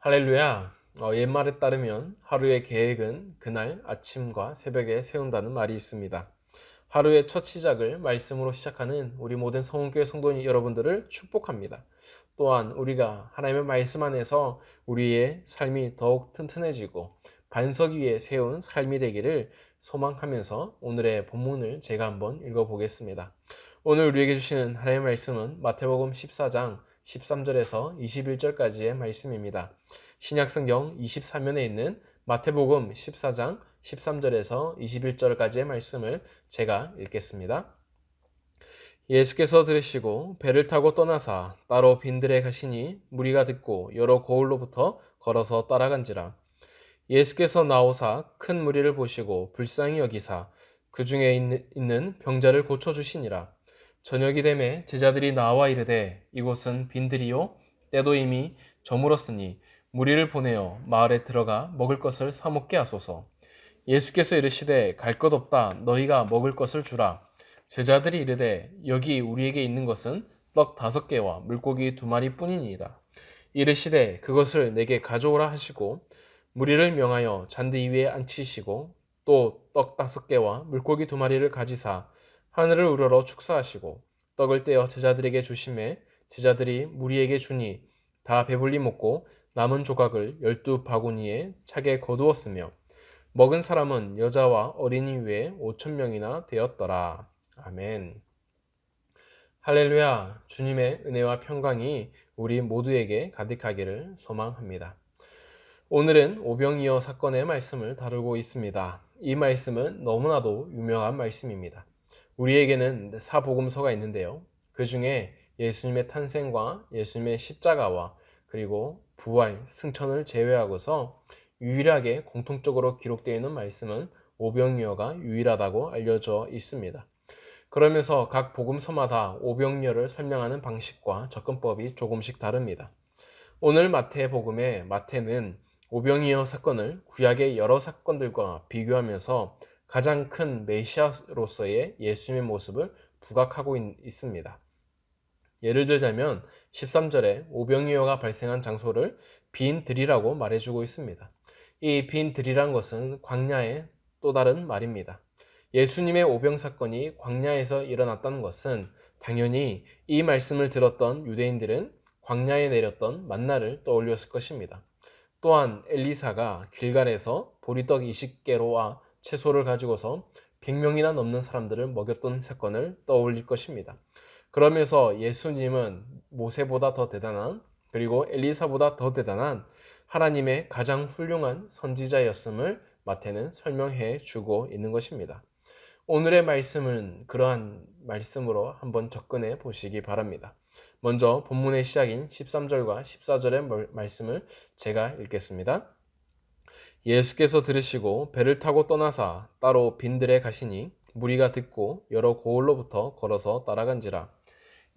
할렐루야. 옛말에 따르면 하루의 계획은 그날 아침과 새벽에 세운다는 말이 있습니다. 하루의 첫 시작을 말씀으로 시작하는 우리 모든 성원교회 성도 여러분들을 축복합니다. 또한 우리가 하나님의 말씀 안에서 우리의 삶이 더욱 튼튼해지고 반석 위에 세운 삶이 되기를 소망하면서 오늘의 본문을 제가 한번 읽어보겠습니다. 오늘 우리에게 주시는 하나님의 말씀은 마태복음 14장 13절에서 21절까지의 말씀입니다. 신약성경 23면에 있는 마태복음 14장 13절에서 21절까지의 말씀을 제가 읽겠습니다. 예수께서 들으시고 배를 타고 떠나사 따로 빈들에 가시니 무리가 듣고 여러 고을로부터 걸어서 따라간지라. 예수께서 나오사 큰 무리를 보시고 불쌍히 여기사 그 중에 있는 병자를 고쳐주시니라. 저녁이 되매 제자들이 나와 이르되 이곳은 빈들이요 때도 이미 저물었으니 무리를 보내어 마을에 들어가 먹을 것을 사 먹게 하소서. 예수께서 이르시되 갈 것 없다 너희가 먹을 것을 주라. 제자들이 이르되 여기 우리에게 있는 것은 떡 5개와 물고기 2마리 뿐이니이다. 이르시되 그것을 내게 가져오라 하시고 무리를 명하여 잔디 위에 앉히시고 또 떡 5개와 물고기 2마리를 가지사 하늘을 우러러 축사하시고 떡을 떼어 제자들에게 주시매 제자들이 무리에게 주니 다 배불리 먹고 남은 조각을 12바구니에 차게 거두었으며 먹은 사람은 여자와 어린이 외에 5,000명이나 되었더라. 아멘. 할렐루야. 주님의 은혜와 평강이 우리 모두에게 가득하기를 소망합니다. 오늘은 오병이어 사건의 말씀을 다루고 있습니다. 이 말씀은 너무나도 유명한 말씀입니다. 우리에게는 사복음서가 있는데요. 그 중에 예수님의 탄생과 예수님의 십자가와 그리고 부활, 승천을 제외하고서 유일하게 공통적으로 기록되어 있는 말씀은 오병이어가 유일하다고 알려져 있습니다. 그러면서 각 복음서마다 오병이어를 설명하는 방식과 접근법이 조금씩 다릅니다. 오늘 마태복음의 마태는 오병이어 사건을 구약의 여러 사건들과 비교하면서 가장 큰 메시아로서의 예수님의 모습을 부각하고 있습니다. 예를 들자면 13절에 오병이어가 발생한 장소를 빈 들이라고 말해주고 있습니다. 이 빈 들이란 것은 광야의 또 다른 말입니다. 예수님의 오병 사건이 광야에서 일어났다는 것은 당연히 이 말씀을 들었던 유대인들은 광야에 내렸던 만나를 떠올렸을 것입니다. 또한 엘리사가 길갈에서 보리떡 20개로와 채소를 가지고서 100명이나 넘는 사람들을 먹였던 사건을 떠올릴 것입니다. 그러면서 예수님은 모세보다 더 대단한 그리고 엘리사보다 더 대단한 하나님의 가장 훌륭한 선지자였음을 마태는 설명해 주고 있는 것입니다. 오늘의 말씀은 그러한 말씀으로 한번 접근해 보시기 바랍니다. 먼저 본문의 시작인 13절과 14절의 말씀을 제가 읽겠습니다. 예수께서 들으시고 배를 타고 떠나사 따로 빈들에 가시니 무리가 듣고 여러 고을로부터 걸어서 따라간지라.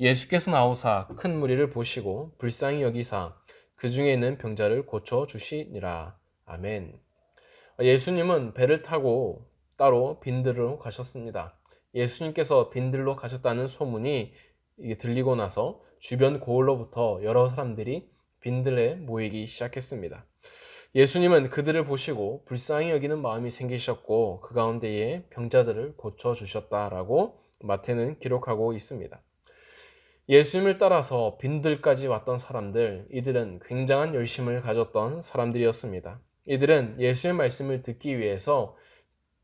예수께서 나오사 큰 무리를 보시고 불쌍히 여기사 그 중에 있는 병자를 고쳐 주시니라. 아멘. 예수님은 배를 타고 따로 빈들로 가셨습니다. 예수님께서 빈들로 가셨다는 소문이 들리고 나서 주변 고을로부터 여러 사람들이 빈들에 모이기 시작했습니다. 예수님은 그들을 보시고 불쌍히 여기는 마음이 생기셨고 그 가운데에 병자들을 고쳐주셨다라고 마태는 기록하고 있습니다. 예수님을 따라서 빈들까지 왔던 사람들, 이들은 굉장한 열심을 가졌던 사람들이었습니다. 이들은 예수의 말씀을 듣기 위해서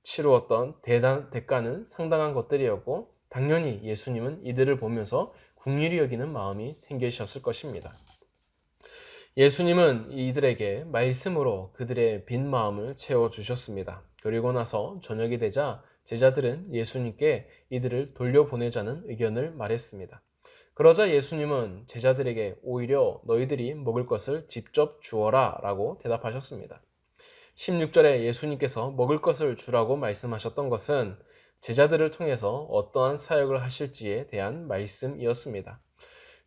치루었던 대가는 상당한 것들이었고 당연히 예수님은 이들을 보면서 긍휼히 여기는 마음이 생기셨을 것입니다. 예수님은 이들에게 말씀으로 그들의 빈 마음을 채워주셨습니다. 그리고 나서 저녁이 되자 제자들은 예수님께 이들을 돌려보내자는 의견을 말했습니다. 그러자 예수님은 제자들에게 오히려 너희들이 먹을 것을 직접 주어라 라고 대답하셨습니다. 16절에 예수님께서 먹을 것을 주라고 말씀하셨던 것은 제자들을 통해서 어떠한 사역을 하실지에 대한 말씀이었습니다.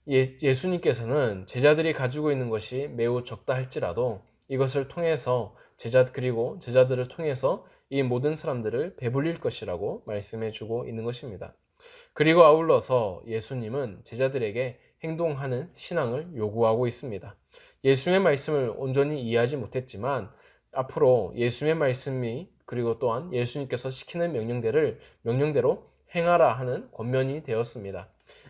예수님께서는 제자들이 가지고 있는 것이 매우 적다 할지라도 이것을 통해서 제자들을 통해서 이 모든 사람들을 배불릴 것이라고 말씀해 주고 있는 것입니다. 그리고 아울러서 예수님은 제자들에게 행동하는 신앙을 요구하고 있습니다. 예수님의 말씀을 온전히 이해하지 못했지만 앞으로 예수님의 말씀이 그리고 또한 예수님께서 시키는 명령대로 행하라 하는 권면이 되었습니다.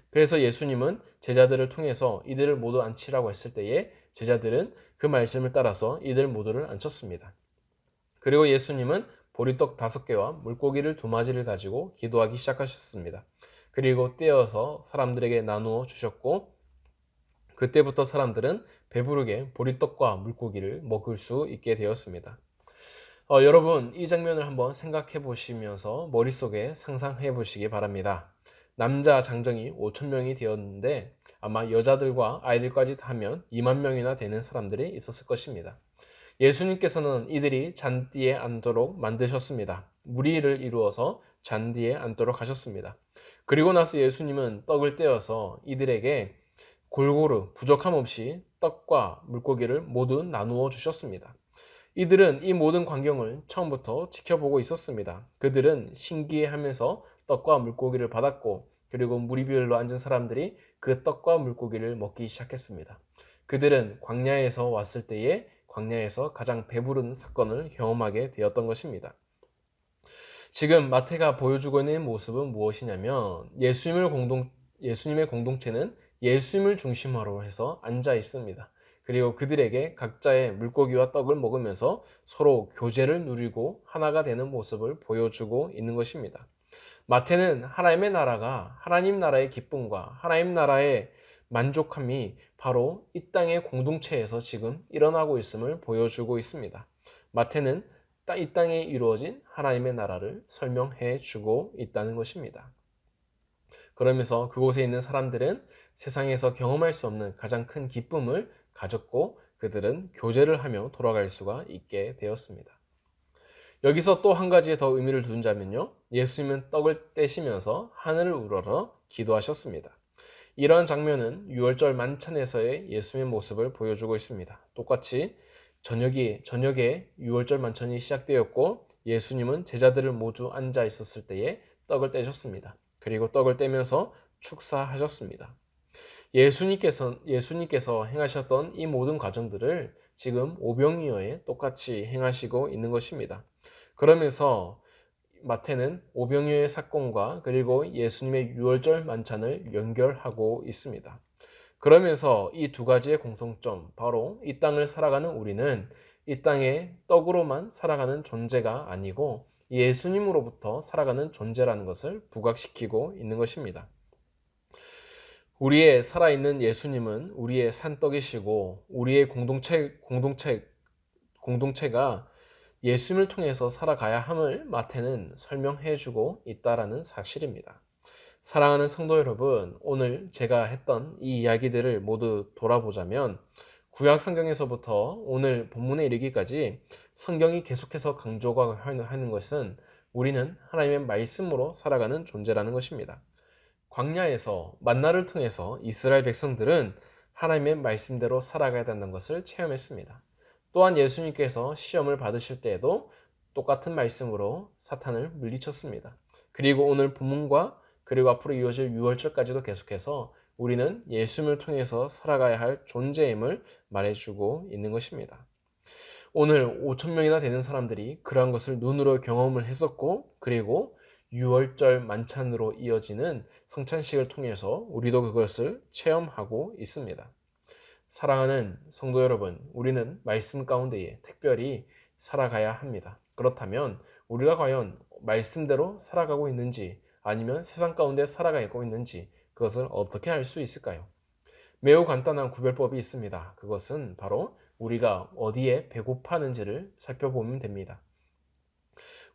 그래서 예수님은 제자들을 통해서 이들을 모두 앉히라고 했을 때에 제자들은 그 말씀을 따라서 이들 모두를 앉혔습니다. 그리고 예수님은 보리떡 5개와 물고기를 2마리를 가지고 기도하기 시작하셨습니다. 그리고 떼어서 사람들에게 나누어 주셨고 그때부터 사람들은 배부르게 보리떡과 물고기를 먹을 수 있게 되었습니다. 여러분 이 장면을 한번 생각해 보시면서 머릿속에 상상해 보시기 바랍니다. 남자 장정이 5천 명이 되었는데 아마 여자들과 아이들까지 하면 2만 명이나 되는 사람들이 있었을 것입니다. 예수님께서는 이들이 잔디에 앉도록 만드셨습니다. 무리를 이루어서 잔디에 앉도록 하셨습니다. 그리고 나서 예수님은 떡을 떼어서 이들에게 골고루 부족함 없이 떡과 물고기를 모두 나누어 주셨습니다. 이들은 이 모든 광경을 처음부터 지켜보고 있었습니다. 그들은 신기해하면서 떡과 물고기를 받았고 그리고 무리별로 앉은 사람들이 그 떡과 물고기를 먹기 시작했습니다. 그들은 광야에서 왔을 때에 광야에서 가장 배부른 사건을 경험하게 되었던 것입니다. 지금 마태가 보여주고 있는 모습은 무엇이냐면 예수님의 공동체는 예수님을 중심으로 해서 앉아 있습니다. 그리고 그들에게 각자의 물고기와 떡을 먹으면서 서로 교제를 누리고 하나가 되는 모습을 보여주고 있는 것입니다. 마태는 하나님 나라의 기쁨과 하나님 나라의 만족함이 바로 이 땅의 공동체에서 지금 일어나고 있음을 보여주고 있습니다. 마태는 이 땅에 이루어진 하나님의 나라를 설명해 주고 있다는 것입니다. 그러면서 그곳에 있는 사람들은 세상에서 경험할 수 없는 가장 큰 기쁨을 가졌고 그들은 교제를 하며 돌아갈 수가 있게 되었습니다. 여기서 또 한 가지 더 의미를 두자면요. 예수님은 떡을 떼시면서 하늘을 우러러 기도하셨습니다. 이러한 장면은 유월절 만찬에서의 예수님의 모습을 보여주고 있습니다. 똑같이 저녁에 유월절 만찬이 시작되었고 예수님은 제자들을 모두 앉아 있었을 때에 떡을 떼셨습니다. 그리고 떡을 떼면서 축사하셨습니다. 예수님께서 행하셨던 이 모든 과정들을 지금 오병이어에 똑같이 행하시고 있는 것입니다. 그러면서 마태는 오병이어의 사건과 그리고 예수님의 유월절 만찬을 연결하고 있습니다. 그러면서 이 두 가지의 공통점, 바로 이 땅을 살아가는 우리는 이 땅의 떡으로만 살아가는 존재가 아니고 예수님으로부터 살아가는 존재라는 것을 부각시키고 있는 것입니다. 우리의 살아있는 예수님은 우리의 산떡이시고 우리의 공동체가 예수님을 통해서 살아가야 함을 마태는 설명해주고 있다라는 사실입니다. 사랑하는 성도 여러분, 오늘 제가 했던 이 이야기들을 모두 돌아보자면 구약 성경에서부터 오늘 본문에 이르기까지 성경이 계속해서 강조가 하는 것은 우리는 하나님의 말씀으로 살아가는 존재라는 것입니다. 광야에서 만나를 통해서 이스라엘 백성들은 하나님의 말씀대로 살아가야 된다는 것을 체험했습니다. 또한 예수님께서 시험을 받으실 때에도 똑같은 말씀으로 사탄을 물리쳤습니다. 그리고 오늘 본문과 그리고 앞으로 이어질 유월절까지도 계속해서 우리는 예수님을 통해서 살아가야 할 존재임을 말해주고 있는 것입니다. 오늘 5천 명이나 되는 사람들이 그러한 것을 눈으로 경험을 했었고 그리고 유월절 만찬으로 이어지는 성찬식을 통해서 우리도 그것을 체험하고 있습니다. 사랑하는 성도 여러분, 우리는 말씀 가운데에 특별히 살아가야 합니다. 그렇다면 우리가 과연 말씀대로 살아가고 있는지 아니면 세상 가운데 살아가고 있는지 그것을 어떻게 알 수 있을까요? 매우 간단한 구별법이 있습니다. 그것은 바로 우리가 어디에 배고파하는지를 살펴보면 됩니다.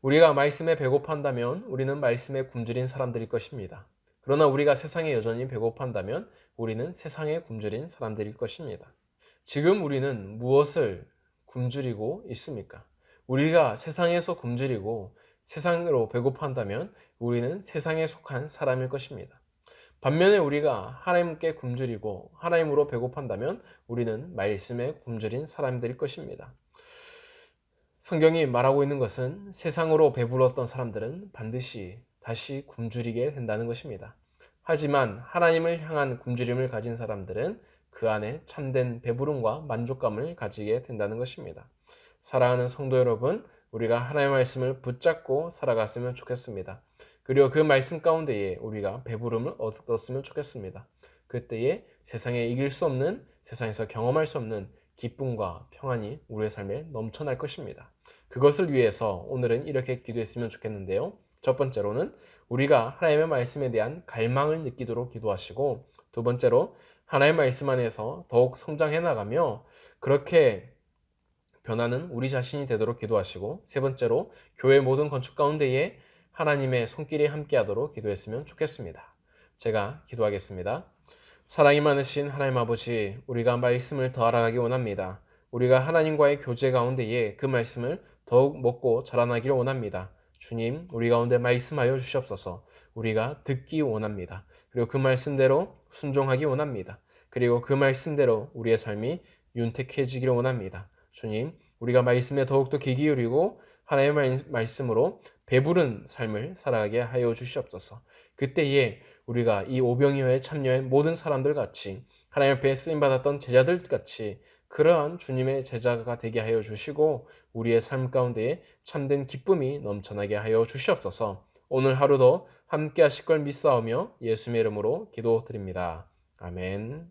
우리가 말씀에 배고파한다면 우리는 말씀에 굶주린 사람들일 것입니다. 그러나 우리가 세상에 여전히 배고파한다면 우리는 세상에 굶주린 사람들일 것입니다. 지금 우리는 무엇을 굶주리고 있습니까? 우리가 세상에서 굶주리고 세상으로 배고파한다면 우리는 세상에 속한 사람일 것입니다. 반면에 우리가 하나님께 굶주리고 하나님으로 배고파한다면 우리는 말씀에 굶주린 사람들일 것입니다. 성경이 말하고 있는 것은 세상으로 배불렀던 사람들은 반드시 다시 굶주리게 된다는 것입니다. 하지만 하나님을 향한 굶주림을 가진 사람들은 그 안에 참된 배부름과 만족감을 가지게 된다는 것입니다. 사랑하는 성도 여러분, 우리가 하나님의 말씀을 붙잡고 살아갔으면 좋겠습니다. 그리고 그 말씀 가운데에 우리가 배부름을 얻었으면 좋겠습니다. 그때에 세상에 이길 수 없는, 세상에서 경험할 수 없는 기쁨과 평안이 우리의 삶에 넘쳐날 것입니다. 그것을 위해서 오늘은 이렇게 기도했으면 좋겠는데요. 첫 번째로는 우리가 하나님의 말씀에 대한 갈망을 느끼도록 기도하시고, 두 번째로 하나님의 말씀 안에서 더욱 성장해 나가며 그렇게 변화는 우리 자신이 되도록 기도하시고, 세 번째로 교회 모든 건축 가운데에 하나님의 손길이 함께하도록 기도했으면 좋겠습니다. 제가 기도하겠습니다. 사랑이 많으신 하나님 아버지, 우리가 말씀을 더 알아가기 원합니다. 우리가 하나님과의 교제 가운데에 그 말씀을 더욱 먹고 자라나기를 원합니다. 주님, 우리 가운데 말씀하여 주시옵소서. 우리가 듣기 원합니다. 그리고 그 말씀대로 순종하기 원합니다. 그리고 그 말씀대로 우리의 삶이 윤택해지기를 원합니다. 주님, 우리가 말씀에 더욱더 귀 기울이고 하나님의 말씀으로 배부른 삶을 살아가게 하여 주시옵소서. 그때에 우리가 이 오병이어에 참여한 모든 사람들 같이 하나님 앞에 쓰임받았던 제자들 같이 그러한 주님의 제자가 되게 하여 주시고 우리의 삶 가운데에 참된 기쁨이 넘쳐나게 하여 주시옵소서. 오늘 하루도 함께 하실 걸 믿사오며 예수님의 이름으로 기도드립니다. 아멘.